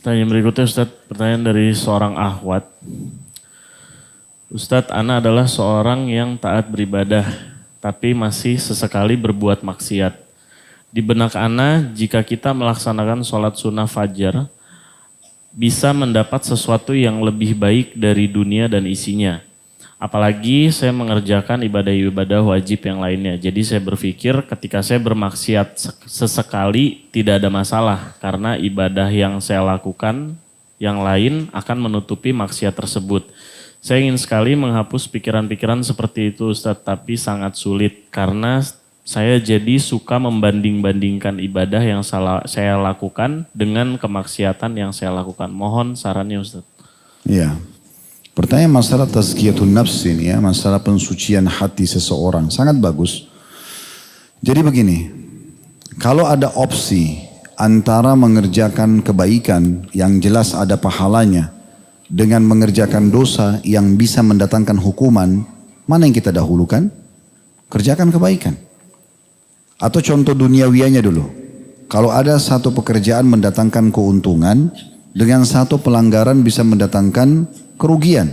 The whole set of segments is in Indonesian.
Pertanyaan berikutnya Ustadz, pertanyaan dari seorang akhwat. Ustadz, ana adalah seorang yang taat beribadah, tapi masih sesekali berbuat maksiat. Di benak ana, jika kita melaksanakan sholat sunnah fajar, bisa mendapat sesuatu yang lebih baik dari dunia dan isinya. Apalagi saya mengerjakan ibadah-ibadah wajib yang lainnya. Jadi saya berpikir ketika saya bermaksiat sesekali tidak ada masalah. Karena ibadah yang saya lakukan yang lain akan menutupi maksiat tersebut. Saya ingin sekali menghapus pikiran-pikiran seperti itu Ustadz. Tapi sangat sulit karena saya jadi suka membanding-bandingkan ibadah yang saya lakukan dengan kemaksiatan yang saya lakukan. Mohon sarannya Ustadz. Iya. Pertanyaan masalah tazkiyatun nafs ini ya, masalah pensucian hati seseorang. Sangat bagus. Jadi begini, kalau ada opsi antara mengerjakan kebaikan yang jelas ada pahalanya dengan mengerjakan dosa yang bisa mendatangkan hukuman, mana yang kita dahulukan? Kerjakan kebaikan. Atau contoh duniawianya dulu. Kalau ada satu pekerjaan mendatangkan keuntungan, dengan satu pelanggaran bisa mendatangkan kerugian.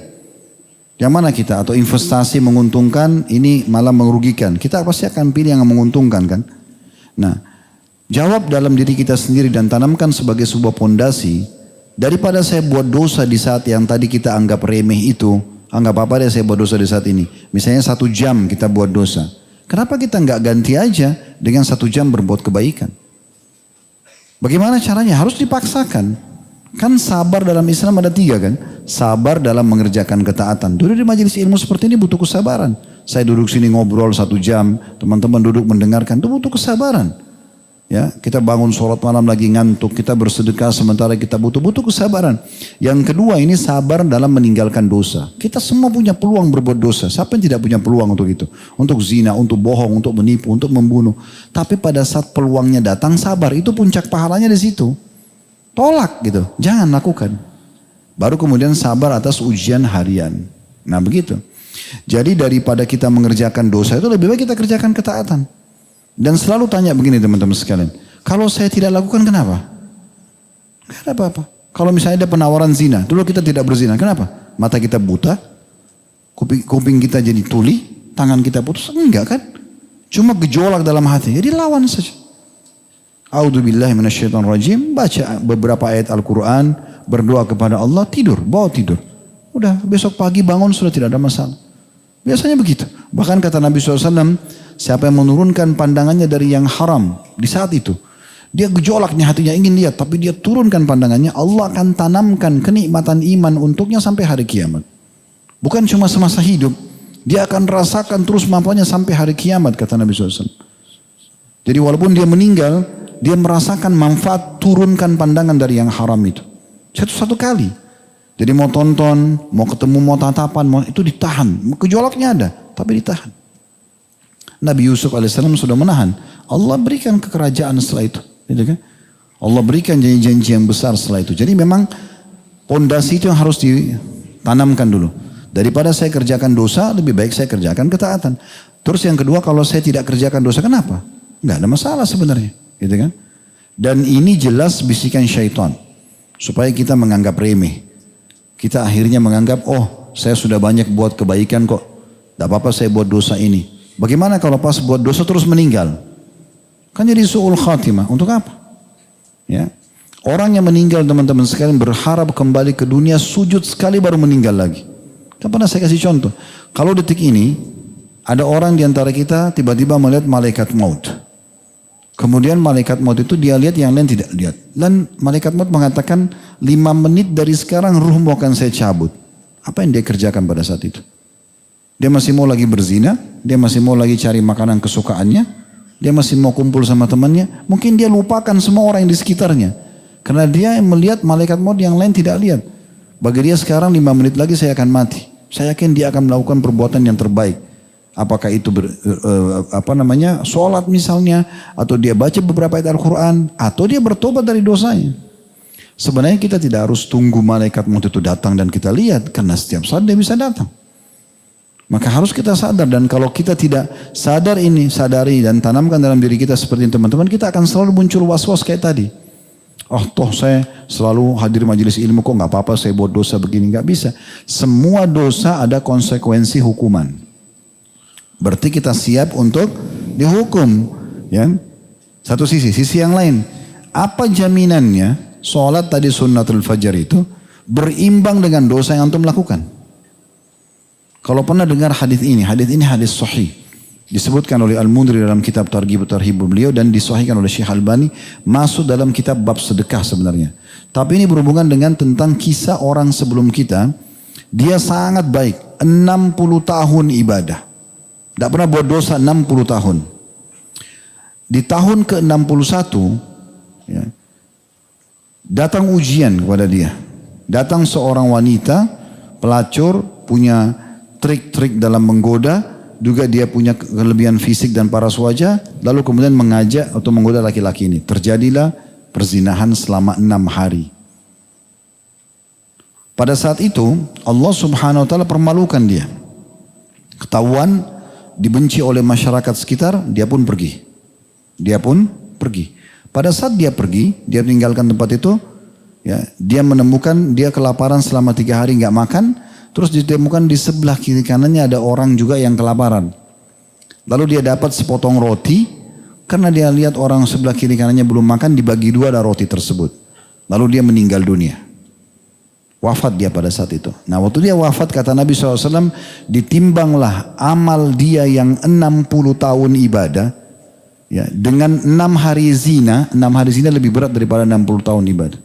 Yang mana kita? Atau investasi menguntungkan, ini malah merugikan. Kita pasti akan pilih yang menguntungkan kan? Nah, jawab dalam diri kita sendiri dan tanamkan sebagai sebuah pondasi. Daripada saya buat dosa di saat yang tadi kita anggap remeh itu, anggap apa deh saya buat dosa di saat ini. Misalnya 1 jam kita buat dosa. Kenapa kita nggak ganti aja dengan 1 jam berbuat kebaikan? Bagaimana caranya? Harus dipaksakan. Kan sabar dalam Islam ada 3 kan? Sabar dalam mengerjakan ketaatan. Duduk di majelis ilmu seperti ini butuh kesabaran. Saya duduk sini ngobrol 1 jam, teman-teman duduk mendengarkan, itu butuh kesabaran. Ya, kita bangun sholat malam lagi ngantuk, kita bersedekah sementara kita butuh kesabaran. Yang kedua ini sabar dalam meninggalkan dosa. Kita semua punya peluang berbuat dosa. Siapa yang tidak punya peluang untuk itu? Untuk zina, untuk bohong, untuk menipu, untuk membunuh. Tapi pada saat peluangnya datang sabar, itu puncak pahalanya di situ. Tolak gitu, jangan lakukan. Baru kemudian sabar atas ujian harian. Nah begitu. Jadi daripada kita mengerjakan dosa itu lebih baik kita kerjakan ketaatan. Dan selalu tanya begini teman-teman sekalian. Kalau saya tidak lakukan kenapa? Gak ada apa-apa. Kalau misalnya ada penawaran zina, dulu kita tidak berzina. Kenapa? Mata kita buta, kuping kita jadi tuli, tangan kita putus. Enggak kan? Cuma gejolak dalam hati. Jadi lawan saja. A'udzubillahi minasyaitonirrajim, baca beberapa ayat Al-Quran, berdoa kepada Allah, tidur, bawa tidur. Udah besok pagi bangun sudah tidak ada masalah. Biasanya begitu. Bahkan kata Nabi SAW, siapa yang menurunkan pandangannya dari yang haram di saat itu, dia gejolaknya hatinya ingin lihat, tapi dia turunkan pandangannya, Allah akan tanamkan kenikmatan iman untuknya sampai hari kiamat. Bukan cuma semasa hidup, dia akan rasakan terus mampunya sampai hari kiamat kata Nabi SAW. Jadi walaupun dia meninggal, dia merasakan manfaat turunkan pandangan dari yang haram itu. Satu kali. Jadi mau tonton, mau ketemu, mau tatapan, itu ditahan. Gejolaknya ada, tapi ditahan. Nabi Yusuf alaihissalam sudah menahan. Allah berikan kekerajaan setelah itu. Gitu kan? Allah berikan janji-janji yang besar setelah itu. Jadi memang pondasi itu yang harus ditanamkan dulu. Daripada saya kerjakan dosa, lebih baik saya kerjakan ketaatan. Terus yang kedua, kalau saya tidak kerjakan dosa, kenapa? Nggak ada masalah sebenarnya. Gitu kan? Dan ini jelas bisikan syaitan supaya kita menganggap remeh. Kita akhirnya menganggap, oh saya sudah banyak buat kebaikan kok, tidak apa-apa saya buat dosa ini. Bagaimana kalau pas buat dosa terus meninggal? Kan jadi su'ul khatimah. Untuk apa? Ya, orang yang meninggal teman-teman sekalian berharap kembali ke dunia, sujud sekali baru meninggal lagi. Kan pernah saya kasih contoh. Kalau detik ini ada orang di antara kita tiba-tiba melihat malaikat maut. Kemudian malaikat maut itu dia lihat, yang lain tidak lihat. Dan malaikat maut mengatakan 5 menit dari sekarang ruhmu akan saya cabut. Apa yang dia kerjakan pada saat itu? Dia masih mau lagi berzina, dia masih mau lagi cari makanan kesukaannya, dia masih mau kumpul sama temannya. Mungkin dia lupakan semua orang yang di sekitarnya. Karena dia melihat malaikat maut yang lain tidak lihat. Bagi dia sekarang 5 menit lagi saya akan mati. Saya yakin dia akan melakukan perbuatan yang terbaik. Apakah itu sholat misalnya, atau dia baca beberapa ayat Al-Quran, atau dia bertobat dari dosanya. Sebenarnya kita tidak harus tunggu malaikat maut itu datang dan kita lihat, karena setiap saat dia bisa datang. Maka harus kita sadar, dan kalau kita tidak sadar ini, sadari dan tanamkan dalam diri kita seperti ini teman-teman, kita akan selalu muncul was-was kayak tadi. Oh toh saya selalu hadir majelis ilmu kok nggak apa-apa saya buat dosa begini. Nggak bisa. Semua dosa ada konsekuensi hukuman. Berarti kita siap untuk dihukum. Ya. Satu sisi yang lain. Apa jaminannya sholat tadi sunnatul fajar itu berimbang dengan dosa yang antum lakukan? Kalau pernah dengar hadis ini hadis sahih. Disebutkan oleh Al-Mundhir dalam kitab Targhib Tarhib beliau dan disahihkan oleh Syekh Albani, masuk dalam kitab bab sedekah sebenarnya. Tapi ini berhubungan dengan tentang kisah orang sebelum kita. Dia sangat baik, 60 tahun ibadah. Tidak pernah buat dosa 60 tahun. Di tahun ke-61 ya, datang ujian kepada dia. Datang seorang wanita pelacur, punya trik-trik dalam menggoda. Juga dia punya kelebihan fisik dan paras wajah. Lalu kemudian mengajak atau menggoda laki-laki ini. Terjadilah perzinahan selama 6 hari. Pada saat itu Allah subhanahu wa ta'ala permalukan dia. Ketahuan, dibenci oleh masyarakat sekitar, dia pun pergi. Pada saat dia pergi, dia meninggalkan tempat itu. Ya, dia menemukan dia kelaparan selama 3 hari nggak makan. Terus ditemukan di sebelah kiri kanannya ada orang juga yang kelaparan. Lalu dia dapat sepotong roti. Karena dia lihat orang sebelah kiri kanannya belum makan, dibagi 2 ada roti tersebut. Lalu dia meninggal dunia. Wafat dia pada saat itu. Nah waktu dia wafat kata Nabi SAW, ditimbanglah amal dia yang 60 tahun ibadah. Ya, dengan 6 hari zina. 6 hari zina lebih berat daripada 60 tahun ibadah.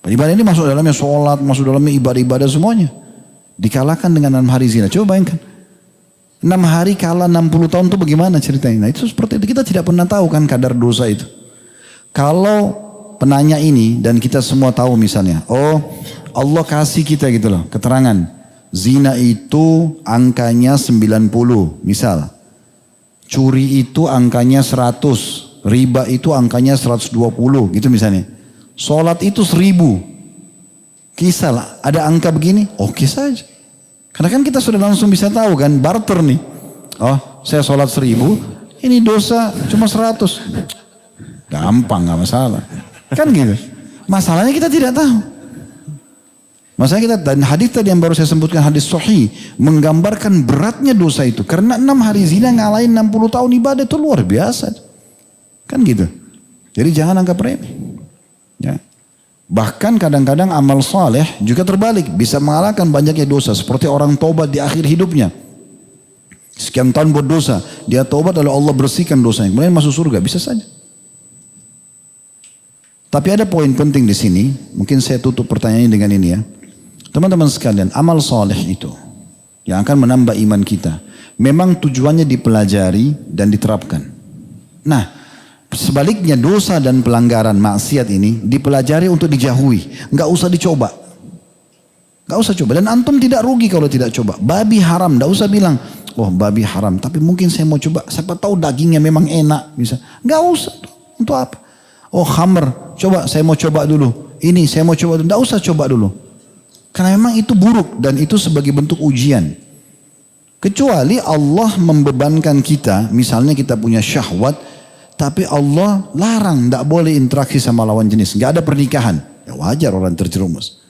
Ibadah ini masuk dalamnya sholat, masuk dalamnya ibadah-ibadah semuanya. Dikalahkan dengan 6 hari zina. Coba bayangkan. 6 hari kalah 60 tahun itu bagaimana ceritanya? Nah itu seperti itu. Kita tidak pernah tahu kan kadar dosa itu. Kalau penanya ini dan kita semua tahu misalnya. Oh Allah kasih kita gitu loh. Keterangan. Zina itu angkanya 90 misal. Curi itu angkanya 100. Riba itu angkanya 120 gitu misalnya. Sholat itu 1000. Kisah ada angka begini, oke saja. Karena kan kita sudah langsung bisa tahu kan, barter nih. Oh, saya sholat 1000, ini dosa cuma 100. Gampang, gak masalah. Kan gitu. Masalahnya kita tidak tahu. Masalah kita, dan hadis tadi yang baru saya sebutkan, hadis sahih, menggambarkan beratnya dosa itu. Karena 6 hari zina ngalahin 60 tahun ibadah itu luar biasa. Kan gitu. Jadi jangan anggap remeh. Ya. Bahkan kadang-kadang amal saleh juga terbalik. Bisa mengalahkan banyaknya dosa. Seperti orang tobat di akhir hidupnya. Sekian tahun buat dosa. Dia tobat lalu Allah bersihkan dosanya. Kemudian masuk surga. Bisa saja. Tapi ada poin penting di sini. Mungkin saya tutup pertanyaannya dengan ini ya. Teman-teman sekalian. Amal saleh itu. Yang akan menambah iman kita. Memang tujuannya dipelajari dan diterapkan. Nah. Sebaliknya dosa dan pelanggaran maksiat ini dipelajari untuk dijauhi. Nggak usah dicoba. Nggak usah coba. Dan antum tidak rugi kalau tidak coba. Babi haram. Nggak usah bilang, oh babi haram. Tapi mungkin saya mau coba. Siapa tahu dagingnya memang enak. Bisa. Nggak usah. Untuk apa? Oh khamr. Coba saya mau coba dulu. Ini saya mau coba dulu. Nggak usah coba dulu. Karena memang itu buruk. Dan itu sebagai bentuk ujian. Kecuali Allah membebankan kita. Misalnya kita punya syahwat. Tapi Allah larang, tidak boleh interaksi sama lawan jenis. Nggak ada pernikahan. Ya wajar orang terjerumus.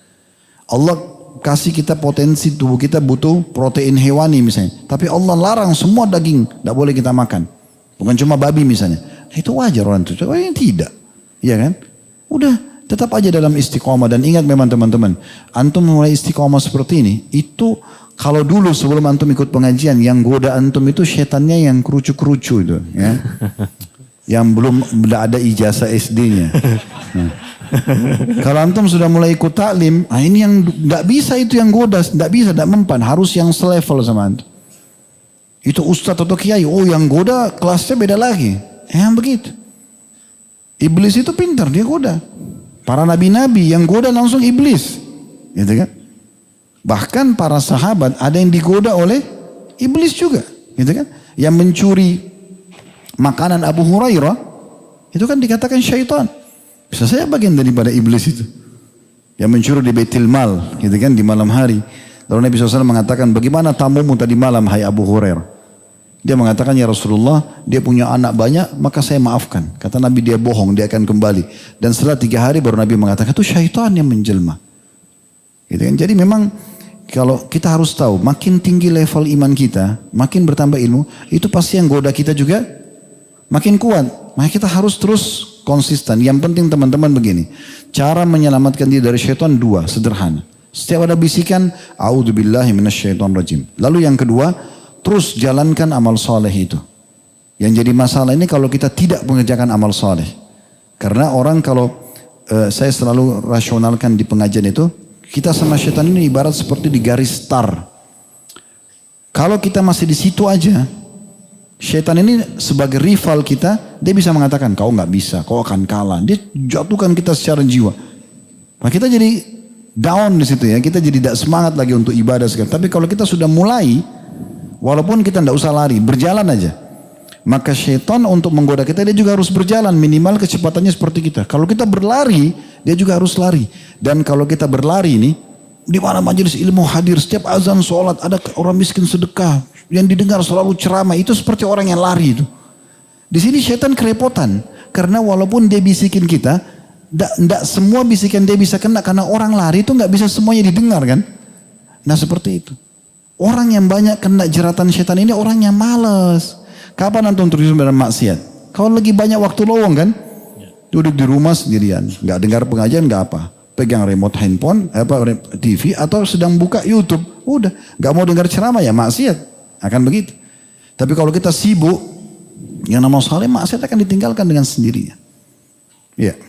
Allah kasih kita potensi tubuh kita butuh protein hewani misalnya. Tapi Allah larang semua daging. Tidak boleh kita makan. Bukan cuma babi misalnya. Itu wajar orang terjerumus. Oh ini tidak. Iya kan? Udah tetap aja dalam istiqomah. Dan ingat memang teman-teman. Antum mulai istiqomah seperti ini. Itu kalau dulu sebelum antum ikut pengajian. Yang goda antum itu setannya yang kerucu-kerucu itu. Ya. Yang belum ada ijazah SD-nya. Nah. Kalau antum sudah mulai ikut taklim, ini yang nggak bisa itu yang goda, nggak bisa, nggak mempan, harus yang selevel sama antum. Itu ustadz atau kiai, oh yang goda kelasnya beda lagi, yang begitu. Iblis itu pintar, dia goda. Para nabi-nabi yang goda langsung iblis, gitu kan? Bahkan para sahabat ada yang digoda oleh iblis juga, gitu kan? Yang mencuri makanan Abu Hurairah itu kan dikatakan syaitan. Bisa saya bagian daripada iblis itu. Yang mencuri di Baitul Mal gitu kan di malam hari. Lalu Nabi SAW mengatakan bagaimana tamumu tadi malam hai Abu Hurairah. Dia mengatakan, ya Rasulullah, dia punya anak banyak, maka saya maafkan. Kata Nabi, dia bohong, dia akan kembali. Dan setelah 3 hari baru Nabi mengatakan, itu syaitan yang menjelma. Gitu kan? Jadi memang kalau kita harus tahu, makin tinggi level iman kita, makin bertambah ilmu, itu pasti yang goda kita juga makin kuat. Maka kita harus terus konsisten. Yang penting teman-teman begini, cara menyelamatkan diri dari syaitan 2, sederhana. Setiap ada bisikan, a'udzubillahi minasyaitonirrajim. Lalu yang kedua, terus jalankan amal soleh itu. Yang jadi masalah ini kalau kita tidak mengerjakan amal soleh. Karena orang kalau, saya selalu rasionalkan di pengajian itu, kita sama syaitan ini ibarat seperti di garis star. Kalau kita masih di situ aja, syaitan ini sebagai rival kita, dia bisa mengatakan, kau nggak bisa, kau akan kalah. Dia jatuhkan kita secara jiwa. Nah kita jadi down di situ ya, kita jadi tidak semangat lagi untuk ibadah sekali. Tapi kalau kita sudah mulai, walaupun kita tidak usah lari, berjalan aja. Maka syaitan untuk menggoda kita, dia juga harus berjalan. Minimal kecepatannya seperti kita. Kalau kita berlari, dia juga harus lari. Dan kalau kita berlari ini, di mana majelis ilmu hadir, setiap azan sholat, ada orang miskin sedekah. Yang didengar selalu ceramah, itu seperti orang yang lari itu. Di sini syaitan kerepotan. Karena walaupun dia bisikin kita, tidak semua bisikan dia bisa kena. Karena orang lari itu nggak bisa semuanya didengar kan. Nah seperti itu. Orang yang banyak kena jeratan syaitan ini orang yang malas. Kapan antum terjun dalam maksiat? Kalau lagi banyak waktu lowong kan? Duduk di rumah sendirian, nggak dengar pengajian, nggak apa. Pegang remote handphone, TV atau sedang buka YouTube. Udah, nggak mau dengar ceramah ya maksiat. Akan begitu. Tapi kalau kita sibuk, yang nama saleh maksiat akan ditinggalkan dengan sendirinya. Ya.